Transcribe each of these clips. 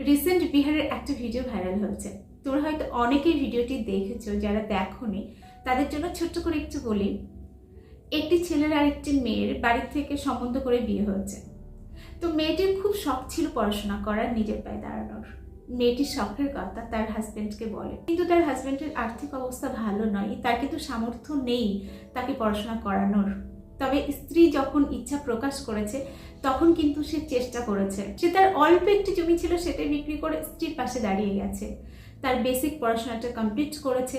Recent বিহারের একটা video viral হচ্ছে। তোমরা হয়তো অনেকেই ভিডিওটি দেখেছো, যারা দেখোনি তাদের জন্য ছোট্ট করে একটু বলি। একটি ছেলের আর একটি মেয়ের বাড়ি থেকে সম্বন্ধ করে বিয়ে হচ্ছে। তো মেয়েটির খুব শখ ছিল পড়াশোনা করার, নিজের পায়ে দাঁড়ানোর। মেয়েটির শখের কথা তার হাজবেন্ডকে বলে, কিন্তু তার হাজবেন্ডের আর্থিক অবস্থা ভালো নয়, তার কিন্তু সামর্থ্য নেই তাকে পড়াশোনা করানোর। তবে স্ত্রী যখন ইচ্ছা প্রকাশ করেছে তখন কিন্তু সে চেষ্টা করেছে। সে তার অল্প একটি জমি ছিল সেটাই বিক্রি করে স্ত্রীর পাশে দাঁড়িয়ে গেছে। তার বেসিক পড়াশোনাটা কমপ্লিট করেছে।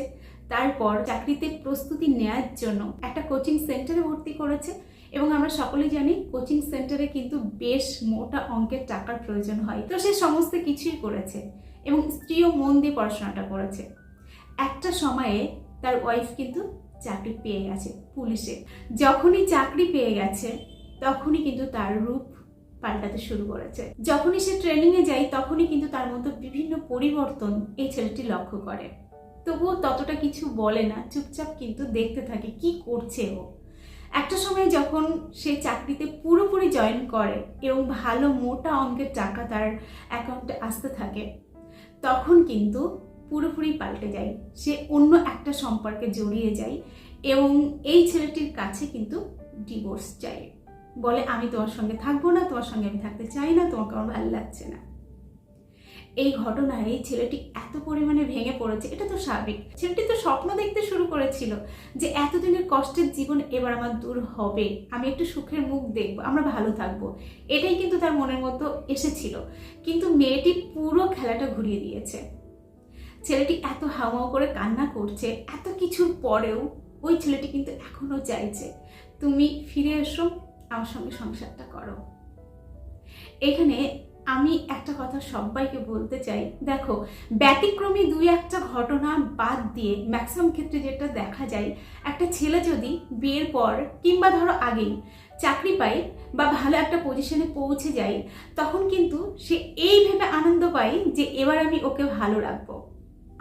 তারপর চাকরিতে প্রস্তুতি নেওয়ার জন্য একটা কোচিং সেন্টারে ভর্তি করেছে। এবং আমরা সকলেই জানি কোচিং সেন্টারে কিন্তু বেশ মোটা অঙ্কের টাকার প্রয়োজন হয়। তো সে সমস্ত কিছুই করেছে এবং স্ত্রীও মন দিয়ে পড়াশোনাটা করেছে। একটা সময়ে তার ওয়াইফ কিন্তু চাকরি পেয়ে গেছে পুলিশে। যখনই চাকরি পেয়ে গেছে তখনই কিন্তু তার রূপ পাল্টাতে শুরু করেছে। যখনই সে ট্রেনিংয়ে যায় তখনই কিন্তু তার মধ্যে বিভিন্ন পরিবর্তন এই ছেলেটি লক্ষ্য করে। তবুও ততটা কিছু বলে না, চুপচাপ কিন্তু দেখতে থাকে কি করছে ও। একটা সময় যখন সে চাকরিতে পুরোপুরি জয়েন করে এবং ভালো মোটা অঙ্কের টাকা তার অ্যাকাউন্টে আসতে থাকে, তখন কিন্তু পুরোপুরি পাল্টে যায়। সে অন্য একটা সম্পর্কে জড়িয়ে যায় এবং এই ছেলেটির কাছে কিন্তু ডিভোর্স চায়। বলে, আমি তোমার সঙ্গে থাকবো না, তোমার সঙ্গে আমি থাকতে চাই না, তোমাকে আমার ভালো লাগছে না। এই ঘটনায় এই ছেলেটি এত পরিমাণে ভেঙে পড়েছে, এটা তো স্বাভাবিক। ছেলেটি তো স্বপ্ন দেখতে শুরু করেছিল যে এতদিনের কষ্টের জীবন এবার আমার দূর হবে, আমি একটু সুখের মুখ দেখবো, আমরা ভালো থাকবো, এটাই কিন্তু তার মনের মতো এসেছিল। কিন্তু মেয়েটি পুরো খেলাটা ঘুরিয়ে দিয়েছে। ছেলেটি এত হাউমাউ করে কান্না করছে, এত কিছুর পরেও ওই ছেলেটি কিন্তু এখনো চাইছে তুমি ফিরে এসো, আমার সঙ্গে সংসারটা করো। এখানে আমি একটা কথা সবাইকে বলতে চাই, দেখো, ব্যতিক্রমী দুই একটা ঘটনা বাদ দিয়ে ম্যাক্সিমাম ক্ষেত্রে যেটা দেখা যায়, একটা ছেলে যদি বিয়ের পর কিংবা ধরো আগেই চাকরি পায় বা ভালো একটা পজিশনে পৌঁছে যায়, তখন কিন্তু সে এই ভেবে আনন্দ পায় যে এবার আমি ওকে ভালো রাখবো,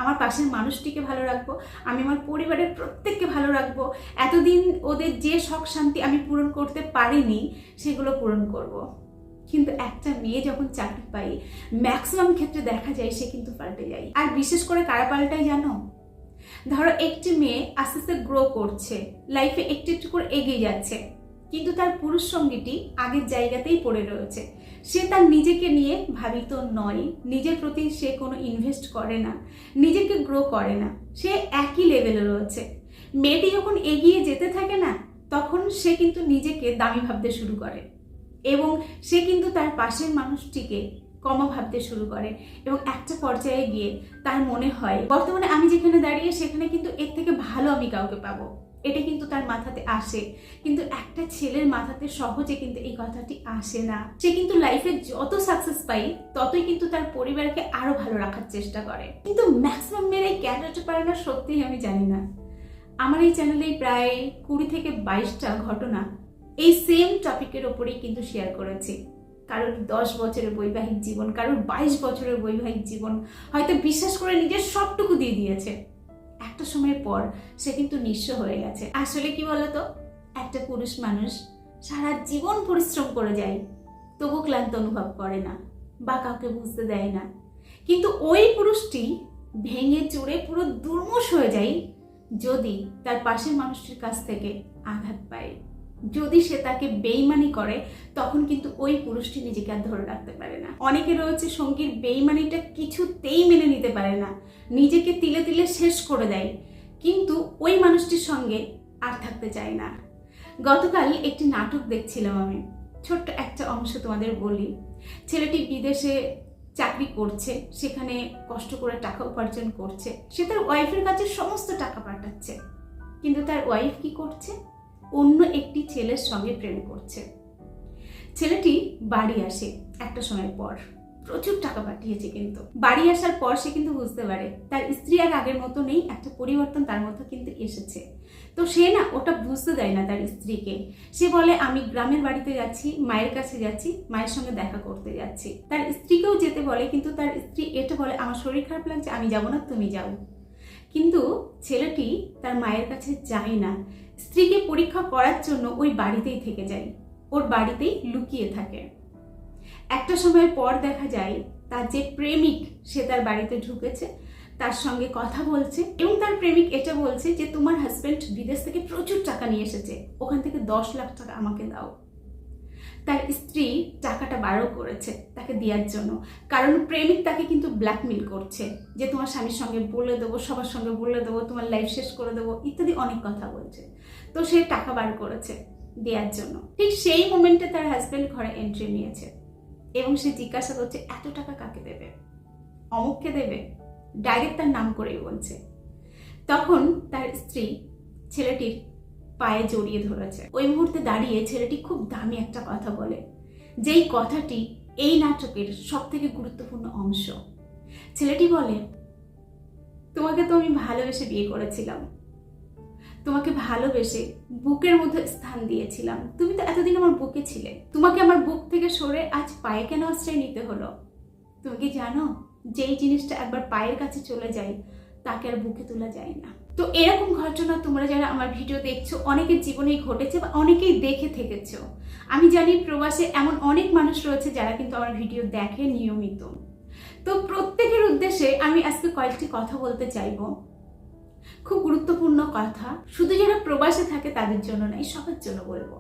আমার পাশের মানুষটিকে ভালো রাখবো, আমি আমার পরিবারের প্রত্যেককে ভালো রাখবো, এতদিন ওদের যে শখ শান্তি আমি পূরণ করতে পারিনি সেগুলো পূরণ করব। কিন্তু একটা মেয়ে যখন চাকরি পায়, ম্যাক্সিমাম ক্ষেত্রে দেখা যায় সে কিন্তু পাল্টে যায়। আর বিশেষ করে কারা পাল্টায় জানো? ধরো একটি মেয়ে আস্তে আস্তে গ্রো করছে, লাইফে একটু একটু করে এগিয়ে যাচ্ছে, কিন্তু তার পুরুষ সঙ্গীটি আগের জায়গাতেই পড়ে রয়েছে। সে তার নিজেকে নিয়ে ভাবিত নয়, নিজের প্রতি সে কোনো ইনভেস্ট করে না, নিজেকে গ্রো করে না, সে একই লেভেলে রয়েছে। মেয়েটি যখন এগিয়ে যেতে থাকে না, তখন সে কিন্তু নিজেকে দামি ভাবতে শুরু করে এবং সে কিন্তু তার পাশের মানুষটিকে কমা ভাবতে শুরু করে এবং একটা পর্যায়ে গিয়ে তার মনে হয় বর্তমানে আমি যেখানে দাঁড়িয়ে সেখানে কিন্তু এর থেকে ভালো আমি কাউকে পাবো, এটা কিন্তু তার মাথাতে আসে। কিন্তু একটা ছেলের মাথাতে সহজে কিন্তু এই কথাটি আসে না। সে কিন্তু লাইফে যত সাকসেস পায় ততই কিন্তু তার পরিবারকে আরো ভালো রাখার চেষ্টা করে। কিন্তু ম্যাক্সিমাম মেয়েরাই কেন হতে পারে না, সত্যিই আমি জানি না। আমার এই চ্যানেলে প্রায় 20 থেকে 22টা ঘটনা এই সেম টপিকের ওপরেই কিন্তু শেয়ার করেছি। কারোর 10 বছরের বৈবাহিক জীবন, কারোর 22 বছরের বৈবাহিক জীবন, হয়তো বিশ্বাস করে নিজের সবটুকু দিয়ে দিয়েছে, একটা সময়ের পর সে কিন্তু নিঃস্ব হয়ে গেছে। আসলে কি বলতো, একটা পুরুষ মানুষ সারা জীবন পরিশ্রম করে যায়, তবু ক্লান্ত অনুভব করে না বা কাউকে বুঝতে দেয় না। কিন্তু ওই পুরুষটি ভেঙে চুরে পুরো দুর্মূষ হয়ে যায় যদি তার পাশের মানুষটির কাছ থেকে আঘাত পায়, যদি সে তাকে বেইমানি করে, তখন কিন্তু ওই পুরুষটি নিজেকে আর ধরে রাখতে পারে না। অনেকে রয়েছে সঙ্গীর বেইমানিটা কিছুতেই মেনে নিতে পারে না, নিজেকে তিলে তিলে শেষ করে দেয়, কিন্তু ওই মানুষটির সঙ্গে আর থাকতে চায় না। গতকাল একটি নাটক দেখছিলাম আমি, ছোট্ট একটা অংশ তোমাদের বলি। ছেলেটি বিদেশে চাকরি করছে, সেখানে কষ্ট করে টাকা উপার্জন করছে, সে তার ওয়াইফের কাছে সমস্ত টাকা পাঠাচ্ছে, কিন্তু তার ওয়াইফ কি করছে? অন্য একটি ছেলের সঙ্গে প্রেম করছে। ছেলেটি বাড়ি আসে একটা সময় পর, প্রচুর টাকা পাঠিয়েছে, কিন্তু বাড়ি আসার পর সে কিন্তু বুঝতে পারে তার স্ত্রী আর আগের মতো নেই, একটা পরিবর্তন তার মধ্যে কিন্তু এসেছে। তো সে না ওটা বুঝতে দেয় না তার স্ত্রীকে। সে বলে, আমি গ্রামের বাড়িতে যাচ্ছি, মায়ের কাছে যাচ্ছি, মায়ের সঙ্গে দেখা করতে যাচ্ছি। তার স্ত্রীকেও যেতে বলে, কিন্তু তার স্ত্রী এটা বলে, আমার শরীর খারাপ লাগছে, আমি যাবো না, তুমি যাও। কিন্তু ছেলেটি তার মায়ের কাছে যায় না, স্ত্রীকে পরীক্ষা করার জন্য ওই বাড়িতেই থেকে যায়, ওর বাড়িতেই লুকিয়ে থাকে। একটা সময়ের পর দেখা যায় তার যে প্রেমিক সে তার বাড়িতে ঢুকেছে, তার সঙ্গে কথা বলছে এবং তার প্রেমিক এটা বলছে যে তোমার হাজব্যান্ড বিদেশ থেকে প্রচুর টাকা নিয়ে এসেছে, ওখান থেকে 10 লাখ টাকা আমাকে দাও। তার স্ত্রী টাকাটা বারও করেছে তাকে দেওয়ার জন্য, কারণ প্রেমিক তাকে কিন্তু ব্ল্যাকমেল করছে যে তোমার স্বামীর সঙ্গে বলে দেবো, সবার সঙ্গে বলে দেবো, তোমার লাইফ শেষ করে দেবো ইত্যাদি অনেক কথা বলছে। তো সে টাকা বার করেছে দেওয়ার জন্য। ঠিক সেই মোমেন্টে তার হাজব্যান্ড ঘরে এন্ট্রি নিয়েছে এবং সে জিজ্ঞাসা করছে এত টাকা কাকে দেবে, অমুককে দেবে, ডাইরেক্ট তার নাম করেই বলছে। তখন তার স্ত্রী ছেলেটির পায়ে জড়িয়ে ধরেছে। ওই মুহূর্তে দাঁড়িয়ে ছেলেটি খুব দামি একটা কথা বলে, যেই কথাটি এই নাটকের সব থেকে গুরুত্বপূর্ণ অংশ। ছেলেটি বলে, তোমাকে তো আমি ভালোবেসে বিয়ে করেছিলাম, তোমাকে ভালোবেসে বুকের মধ্যে স্থান দিয়েছিলাম, তুমি তো এতদিন আমার বুকে ছিলে, তোমাকে আমার বুক থেকে সরে আজ পায়ে কেন আশ্রয় নিতে হলো? তুমি কি জানো যেই জিনিসটা একবার পায়ের কাছে চলে যায় তাকে আর বুকে তোলা যায় না। তো এরকম ঘটনা তোমরা যারা আমার ভিডিও দেখছো অনেকের জীবনেই ঘটেছে বা অনেকেই দেখে থেকেছো। আমি জানি প্রবাসে এমন অনেক মানুষ রয়েছে যারা কিন্তু আমার ভিডিও দেখে নিয়মিত। তো প্রত্যেকের উদ্দেশ্যে আমি আজকে কয়েকটি কথা বলতে চাইবো, খুব গুরুত্বপূর্ণ কথা, শুধু যারা প্রবাসে থাকে তাদের জন্য নয়, সবার জন্য বলবো।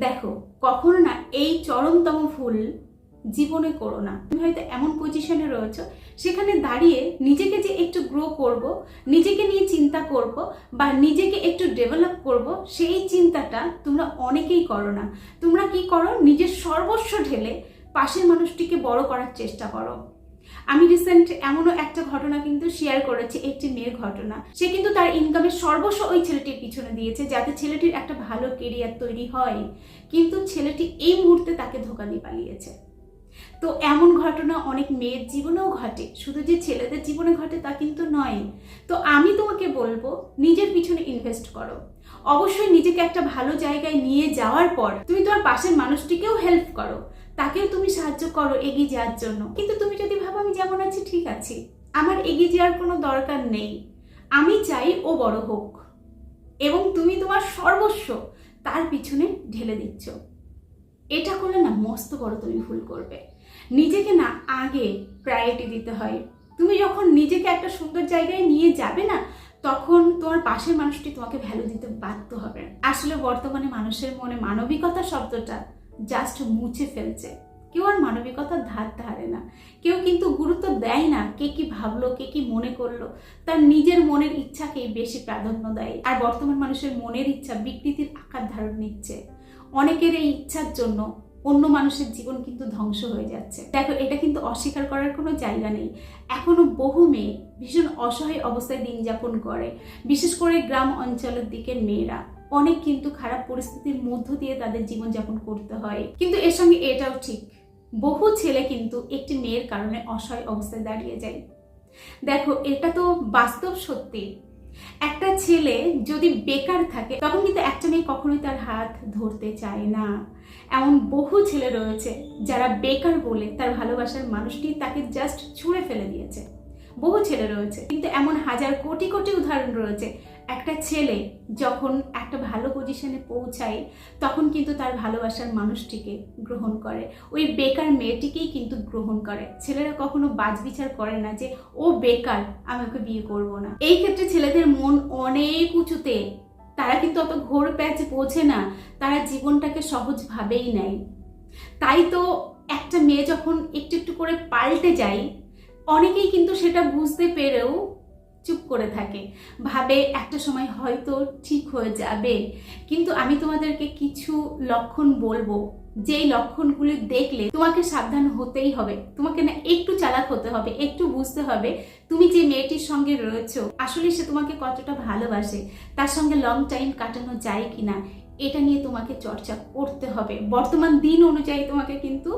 দেখো, কখনো না এই চরমতম ভুল জীবনে করো না। তুমি হয়তো এমন পজিশনে রয়েছো সেখানে দাঁড়িয়ে নিজেকে যে একটু গ্রো করব, নিজেকে নিয়ে চিন্তা করব বা নিজেকে একটু ডেভেলপ করব, সেই চিন্তাটা তোমরা অনেকেই করো না। তোমরা কি করো, নিজের সর্বস্ব ঢেলে পাশের মানুষটিকে বড় করার চেষ্টা করো। আমি রিসেন্ট এমনও একটা ঘটনা কিন্তু শেয়ার করেছি, একটি মেয়ের ঘটনা। সে কিন্তু তার ইনকামের সর্বস্ব ওই ছেলেটির পিছনে দিয়েছে যাতে ছেলেটির একটা ভালো কেরিয়ার তৈরি হয়, কিন্তু ছেলেটি এই মুহূর্তে তাকে ধোঁকা দিয়ে পালিয়েছে। তো এমন ঘটনা অনেক মেয়ের জীবনেও ঘটে, শুধু যে ছেলেদের জীবনে ঘটে তা কিন্তু নয়। তো আমি তোমাকে বলবো নিজের পিছনে ইনভেস্ট করো। অবশ্যই নিজেকে একটা ভালো জায়গায় নিয়ে যাওয়ার পর তুমি তোমার পাশের মানুষটিকেও হেল্প করো, তাকেও তুমি সাহায্য করো এগিয়ে যাওয়ার জন্য। কিন্তু তুমি যদি ভাবো আমি যেমন আছি ঠিক আছি, আমার এগিয়ে যাওয়ার কোনো দরকার নেই, আমি চাই ও বড় হোক, এবং তুমি তোমার সর্বস্ব তার পিছনে ঢেলে দিচ্ছ, এটা করলে না মস্ত বড় তুমি ভুল করবে। নিজেকে না আগে প্রায়োরিটি দিতে হয়। তুমি যখন নিজেকে একটা সুন্দর জায়গায় নিয়ে যাবে না, তখন তোমার পাশের মানুষটি তোমাকে ভ্যালু দিতে বাধ্য হবে। আসলে বর্তমানে মানুষের মনে মানবিকতা শব্দটা জাস্ট মুছে ফেলছে। কেউ আর মানবিকতার ধার ধারে না, কেউ কিন্তু গুরুত্ব দেয় না কে কি ভাবলো, কে কি মনে করলো, তার নিজের মনের ইচ্ছাকেই বেশি প্রাধান্য দেয়। আর বর্তমান মানুষের মনের ইচ্ছা বিকৃতির আকার ধারণ নিচ্ছে। অনেকের এই ইচ্ছার জন্য অন্য মানুষের জীবন কিন্তু ধ্বংস হয়ে যাচ্ছে। দেখো, এটা কিন্তু অস্বীকার করার কোনো জায়গা নেই। এখনো বহু মেয়ে ভীষণ অসহায় অবস্থায় দিন যাপন করে, বিশেষ করে গ্রাম অঞ্চলের দিকের মেয়েরা অনেক কিন্তু খারাপ পরিস্থিতির মধ্য দিয়ে তাদের জীবনযাপন করতে হয়। কিন্তু এর সঙ্গে এটাও ঠিক, বহু ছেলে কিন্তু একটি মেয়ের কারণে অসহায় অবস্থায় দাঁড়িয়ে যায়। দেখো, এটা তো বাস্তব সত্যি। একটা ছেলে যদি বেকার থাকে তখন কিন্তু একটা মেয়ে কখনোই তার হাত ধরতে চায় না। এমন বহু ছেলে রয়েছে যারা বেকার বলে তার ভালোবাসার মানুষটি তাকে জাস্ট ছুঁড়ে ফেলে দিয়েছে। বহু ছেলে রয়েছে, কিন্তু এমন হাজার কোটি কোটি উদাহরণ রয়েছে একটা ছেলে যখন একটা ভালো পজিশনে পৌঁছায় তখন কিন্তু তার ভালোবাসার মানুষটিকে গ্রহণ করে, ওই বেকার মেয়েটিকেই কিন্তু গ্রহণ করে। ছেলেরা কখনো বাছবিচার করে না যে ও বেকার, আমি ওকে বিয়ে করবো না। এই ক্ষেত্রে ছেলেদের মন অনেক উঁচুতে, তারা কিন্তু অত ঘোর প্যাচ বোঝে না, তারা জীবনটাকে সহজভাবেই নেয়। তাই তো একটা মেয়ে যখন একটু একটু করে পাল্টে যায়, অনেকেই কিন্তু সেটা বুঝতে পেরেও চুপ করে থাকে, ভাবে একটা সময় হয়তো ঠিক হয়ে যাবে। কিন্তু আমি তোমাদেরকে কিছু লক্ষণ বলবো, যেই লক্ষণগুলি দেখলে তোমাকে সাবধান হতেই হবে। তোমাকে না একটু চালাক হতে হবে, একটু বুঝতে হবে তুমি যে মেয়েটির সঙ্গে রয়েছো আসলে সে তোমাকে কতটা ভালোবাসে, তার সঙ্গে লং টাইম কাটানো যায় কিনা, এটা নিয়ে তোমাকে চর্চা করতে হবে। বর্তমান দিন অনুযায়ী তোমাকে কিন্তু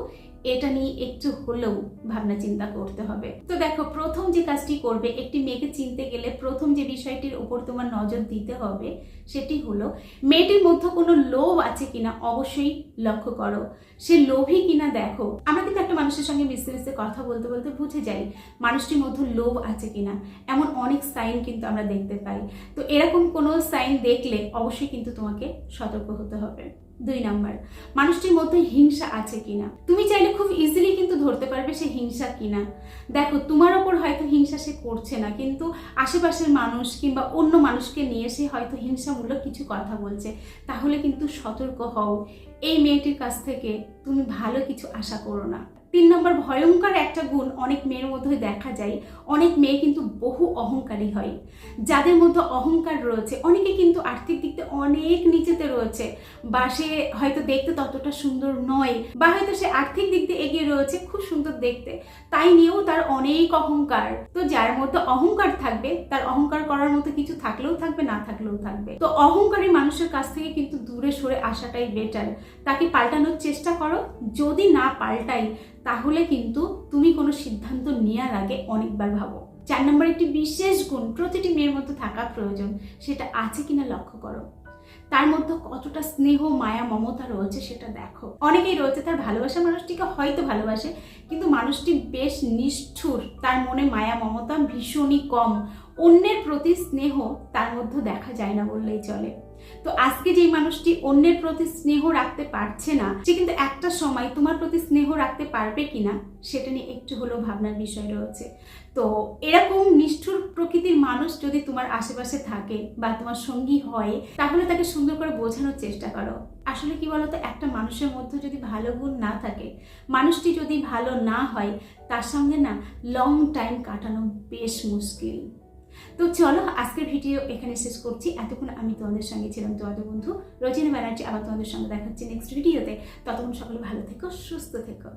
এটা নিয়ে একটু হলেও ভাবনা চিন্তা করতে হবে। তো দেখো, প্রথম যে কাজটি করবে, একটি মেয়েকে চিনতে গেলে প্রথম যে বিষয়টির উপর তোমার নজর দিতে হবে সেটি হলো মেয়েটির মধ্যে কোনো লোভ আছে কিনা অবশ্যই লক্ষ্য করো। সে লোভী কিনা দেখো। আমরা কিন্তু একটা মানুষের সঙ্গে মিশতে মিশতে কথা বলতে বলতে বুঝে যাই মানুষটির মধ্যে লোভ আছে কিনা, এমন অনেক সাইন কিন্তু আমরা দেখতে পাই। তো এরকম কোনো সাইন দেখলে অবশ্যই কিন্তু তোমাকে সতর্ক হতে হবে। 2 নাম্বার, মানুষটির মধ্যে হিংসা আছে কিনা। তুমি চাইলে খুব ইজিলি কিন্তু ধরতে পারবে সে হিংসা কিনা। দেখো, তোমার ওপর হয়তো হিংসা সে করছে না, কিন্তু আশেপাশের মানুষ কিংবা অন্য মানুষকে নিয়ে সে হয়তো হিংসামূলক কিছু কথা বলছে। তাহলে কিন্তু সতর্ক হও, এই মেয়েটির কাছ থেকে তুমি ভালো কিছু আশা করো না। 3 নম্বর, ভয়ঙ্কর একটা গুণ অনেক মেয়ের মধ্যে দেখা যায়। অনেক মেয়ে কিন্তু বহু অহংকারী হয়। যাদের মধ্যে অহংকার রয়েছে, অনেকে কিন্তু আর্থিক দিক থেকে অনেক নিচেতে রয়েছে, বা সে হয়তো দেখতে ততটা সুন্দর নয়, বা হয়তো সে আর্থিক দিক দিয়ে এগিয়ে রয়েছে, খুব সুন্দর দেখতে, তাই নিয়েও তার অনেক অহংকার। তো যার মধ্যে অহংকার থাকবে, তার অহংকার করার মতো কিছু থাকলেও থাকবে, না থাকলেও থাকবে। তো অহংকারী মানুষের কাছ থেকে কিন্তু দূরে সরে আসাটাই বেটার। তাকে পাল্টানোর চেষ্টা করো, যদি না পাল্টাই তাহলে কিন্তু তুমি কোনো সিদ্ধান্ত নেওয়ার আগে অনেকবার ভাবো। 4 নম্বর, একটি বিশেষ গুণ প্রতিটি মেয়ের মধ্যে থাকা প্রয়োজন, সেটা আছে কিনা লক্ষ্য করো। তার মধ্যে কতটা স্নেহ, মায়া, মমতা রয়েছে সেটা দেখো। অনেকেই রয়েছে তার ভালোবাসা মানুষটিকে হয়তো ভালোবাসে, কিন্তু মানুষটি বেশ নিষ্ঠুর, তার মনে মায়া মমতা ভীষণই কম, অন্যের প্রতি স্নেহ তার মধ্যে দেখা যায় না বললেই চলে। তো আজকে যেই মানুষটি অন্যের প্রতি স্নেহ রাখতে পারছে না, সে কিন্তু একটা সময় তোমার প্রতি স্নেহ রাখতে পারবে কিনা সেটা নিয়ে একটু হলেও ভাবনার বিষয় রয়েছে। তো এরকম নিষ্ঠুর প্রকৃতির মানুষ যদি তোমার আশেপাশে থাকে বা তোমার সঙ্গী হয়, তাহলে তাকে সুন্দর করে বোঝানোর চেষ্টা করো। আসলে কি বলতো, একটা মানুষের মধ্যে যদি ভালো গুণ না থাকে, মানুষটি যদি ভালো না হয়, তার সঙ্গে না লং টাইম কাটানো বেশ মুশকিল। তো চলো, আজকের ভিডিও এখানে শেষ করছি। এতক্ষণ আমি তোমাদের সঙ্গে ছিলাম তোমাদের বন্ধু রোজিনা ব্যানার্জি। আবার তোমাদের সঙ্গে দেখা হচ্ছে নেক্সট ভিডিওতে। ততক্ষণ সকলে ভালো থেকো, সুস্থ থেকো।